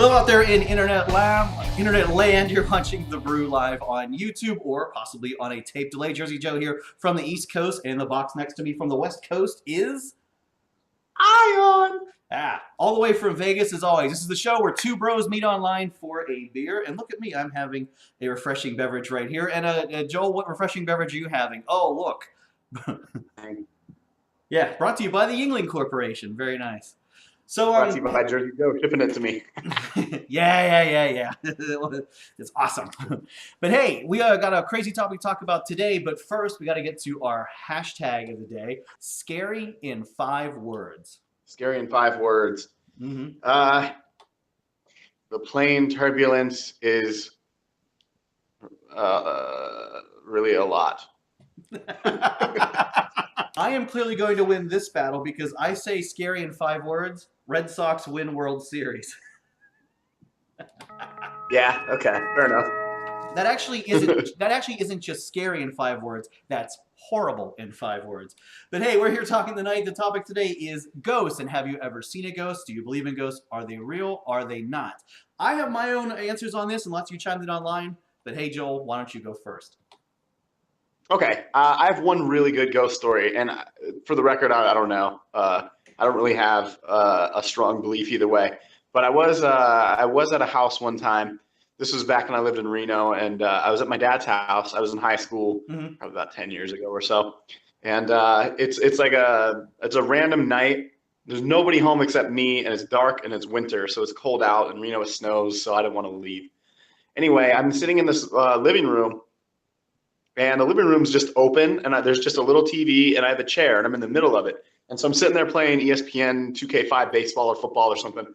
Hello out there in internet land. You're watching The Brew live on YouTube or possibly on a tape delay. Jersey Joe here from the East Coast, and in the box next to me from the West Coast is Ion. All the way from Vegas as always. This is the show where two bros meet online for a beer. And look at me, I'm having a refreshing beverage right here. And Joel, what refreshing beverage are you having? Oh, look. Yeah, brought to you by the Yingling Corporation. Very nice. So Brought to you by Jersey Joe, shipping it to me. yeah. It's awesome. But hey, we got a crazy topic to talk about today. But first, we got to get to our hashtag of the day: scary in 5 words. Scary in 5 words. Mm-hmm. The plane turbulence is really a lot. I am clearly going to win this battle because I say scary in 5 words. Red Sox win World Series. Yeah, okay, fair enough. That actually isn't just scary in 5 words. That's horrible in 5 words. But hey, we're here talking tonight. The topic today is ghosts. And have you ever seen a ghost? Do you believe in ghosts? Are they real? Are they not? I have my own answers on this, and lots of you chimed in online. But hey, Joel, why don't you go first? Okay, I have one really good ghost story, and for the record, I don't know. I don't really have a strong belief either way. But I was at a house one time. This was back when I lived in Reno, and I was at my dad's house. I was in high school, probably about 10 years ago or so. And it's like a random night. There's nobody home except me, and it's dark and it's winter, so it's cold out, and Reno it snows, so I didn't want to leave. Anyway, I'm sitting in this living room. And the living room's just open, and there's just a little TV, and I have a chair, and I'm in the middle of it. And so I'm sitting there playing ESPN 2K5 baseball or football or something.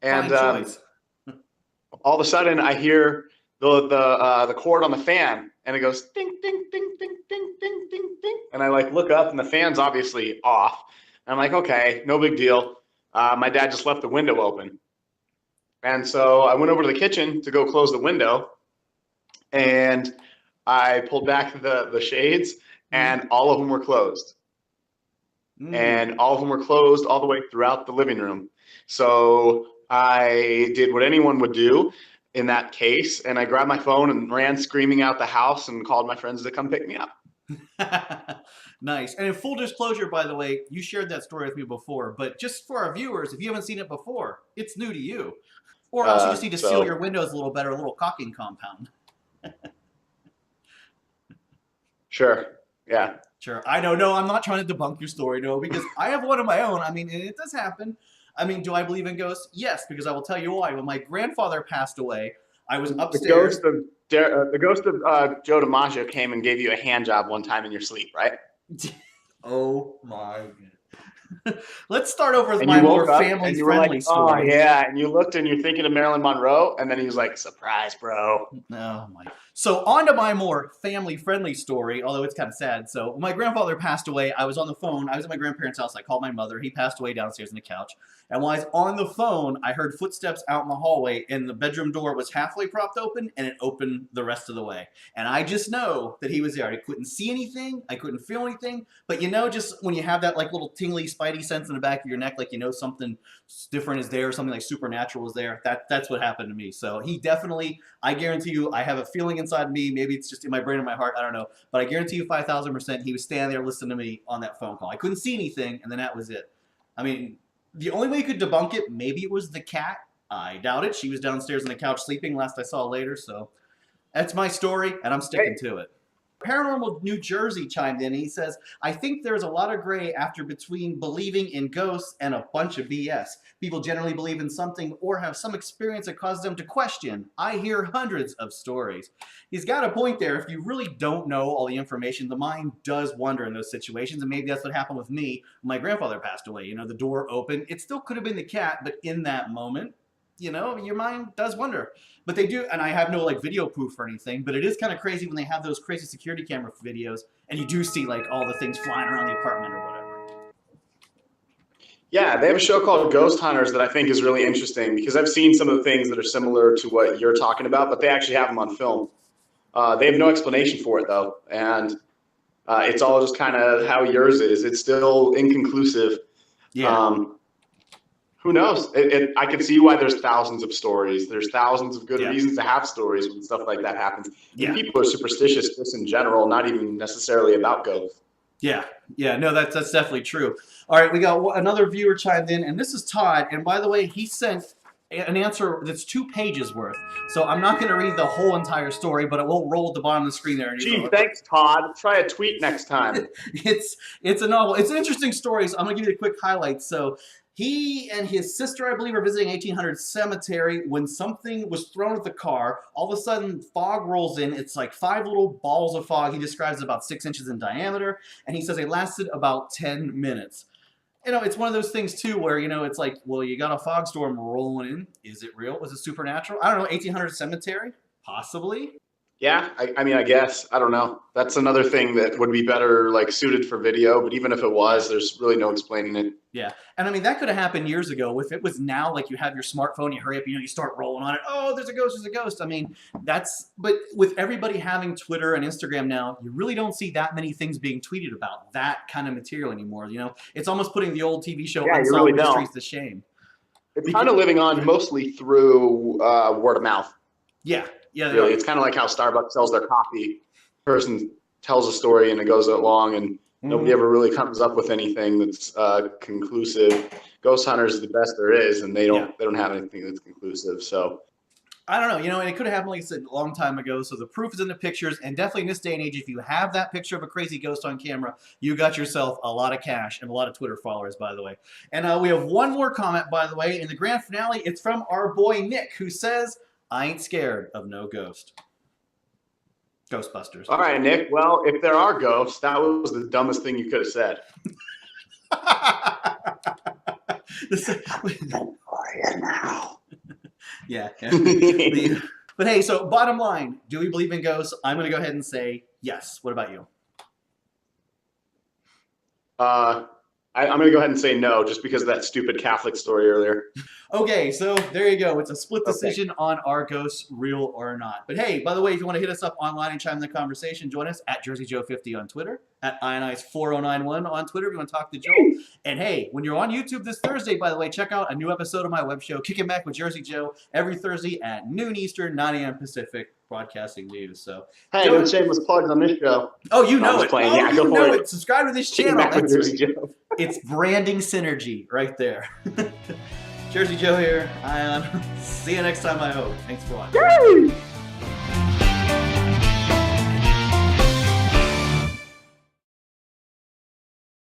And all of a sudden, I hear the cord on the fan, and it goes ding, ding, ding, ding, ding, ding, ding, ding. And I look up, and the fan's obviously off. And I'm like, okay, no big deal. My dad just left the window open. And so I went over to the kitchen to go close the window, and I pulled back the shades, and all of them were closed. And all of them were closed all the way throughout the living room. So I did what anyone would do in that case, and I grabbed my phone and ran screaming out the house and called my friends to come pick me up. Nice. And in full disclosure, by the way, you shared that story with me before, but just for our viewers, if you haven't seen it before, it's new to you. Or else you just need to seal your windows a little better, a little caulking compound. Sure. Yeah. Sure. I know. No, I'm not trying to debunk your story, no, because I have one of my own. I mean, and it does happen. I mean, do I believe in ghosts? Yes, because I will tell you why. When my grandfather passed away, I was upstairs. The ghost of Joe DiMaggio came and gave you a hand job one time in your sleep, right? Oh my goodness. Let's start over with my more family-friendly story. Oh, yeah. And you looked and you're thinking of Marilyn Monroe, and then he was like, surprise, bro. Oh, my. So on to my more family-friendly story, although it's kind of sad. So when my grandfather passed away, I was on the phone. I was at my grandparents' house. I called my mother. He passed away downstairs on the couch. And while I was on the phone, I heard footsteps out in the hallway, and the bedroom door was halfway propped open, and it opened the rest of the way. And I just know that he was there. I couldn't see anything. I couldn't feel anything. But you know, just when you have that like little tingly spidey sense in the back of your neck, like you know something different is there, something like supernatural is there, that's what happened to me. So he definitely, I guarantee you, I have a feeling inside me, maybe it's just in my brain or my heart, I don't know, but I guarantee you 5,000% he was standing there listening to me on that phone call. I couldn't see anything, and then that was it. I mean, the only way you could debunk it, maybe it was the cat. I doubt it. She was downstairs on the couch sleeping last I saw later, so that's my story, and I'm sticking to it. Paranormal New Jersey chimed in, and he says, I think there's a lot of gray after between believing in ghosts and a bunch of BS. People generally believe in something or have some experience that causes them to question. I hear hundreds of stories. He's got a point there. If you really don't know all the information, the mind does wonder in those situations, and maybe that's what happened with me when my grandfather passed away. You know, the door opened. It still could have been the cat, but in that moment, you know, your mind does wonder. But they do, and I have no like video proof or anything, but it is kind of crazy when they have those crazy security camera videos and you do see like all the things flying around the apartment or whatever. Yeah, they have a show called Ghost Hunters that I think is really interesting because I've seen some of the things that are similar to what you're talking about, but they actually have them on film. They have no explanation for it though, and it's all just kind of how yours is. It's still inconclusive. Yeah. Who knows? I can see why there's thousands of stories. There's thousands of good Yeah. reasons to have stories when stuff like that happens. Yeah. And people are superstitious just in general, not even necessarily about ghosts. Yeah, no, that's definitely true. All right, we got another viewer chimed in, and this is Todd. And by the way, he sent an answer that's 2 pages worth. So I'm not going to read the whole entire story, but it will roll at the bottom of the screen there. Gee, thanks, Todd. Try a tweet next time. It's a novel. It's an interesting story, so I'm going to give you the quick highlights. So he and his sister, I believe, are visiting 1800 cemetery when something was thrown at the car. All of a sudden, fog rolls in. It's like 5 little balls of fog. He describes it about 6 inches in diameter, and he says it lasted about 10 minutes. You know, it's one of those things, too, where, you know, it's like, well, you got a fog storm rolling in. Is it real? Was it supernatural? I don't know. 1800 cemetery? Possibly. Yeah, I mean, I guess. I don't know. That's another thing that would be better, like, suited for video. But even if it was, there's really no explaining it. Yeah. And I mean, that could have happened years ago. If it was now, like, you have your smartphone, you hurry up, you know, you start rolling on it. Oh, there's a ghost. I mean, but with everybody having Twitter and Instagram now, you really don't see that many things being tweeted about that kind of material anymore. You know, it's almost putting the old TV show Unsolved Mysteries to shame. It's kind of living on mostly through word of mouth. Yeah. Yeah, really, it's kind of like how Starbucks sells their coffee. Person tells a story and it goes along, and nobody ever really comes up with anything that's conclusive. Ghost Hunters is the best there is, and they don't have anything that's conclusive. So I don't know, you know, and it could have happened, like I said, a long time ago. So the proof is in the pictures, and definitely in this day and age, if you have that picture of a crazy ghost on camera, you got yourself a lot of cash and a lot of Twitter followers, by the way. And we have one more comment, by the way, in the grand finale. It's from our boy Nick, who says, I ain't scared of no ghost. Ghostbusters. All right, Nick. Well, if there are ghosts, that was the dumbest thing you could have said. Yeah. But hey, so bottom line, do we believe in ghosts? I'm going to go ahead and say yes. What about you? I'm going to go ahead and say no, just because of that stupid Catholic story earlier. Okay, so there you go. It's a split decision on are ghosts real or not. But hey, by the way, if you want to hit us up online and chime in the conversation, join us at JerseyJoe50 on Twitter, at Ionize4091 on Twitter if you want to talk to Joel. And hey, when you're on YouTube this Thursday, by the way, check out a new episode of my web show, Kicking Back with Jersey Joe, every Thursday at noon Eastern, 9 a.m. Pacific, broadcasting news. So hey, no shameless plugs on this show. Oh, you know it. Playing. Oh, yeah, you know it. Subscribe to this channel. Back with Jersey Joe. It's branding synergy right there. Jersey Joe here. Ion. See you next time, I hope. Thanks for watching. Woo!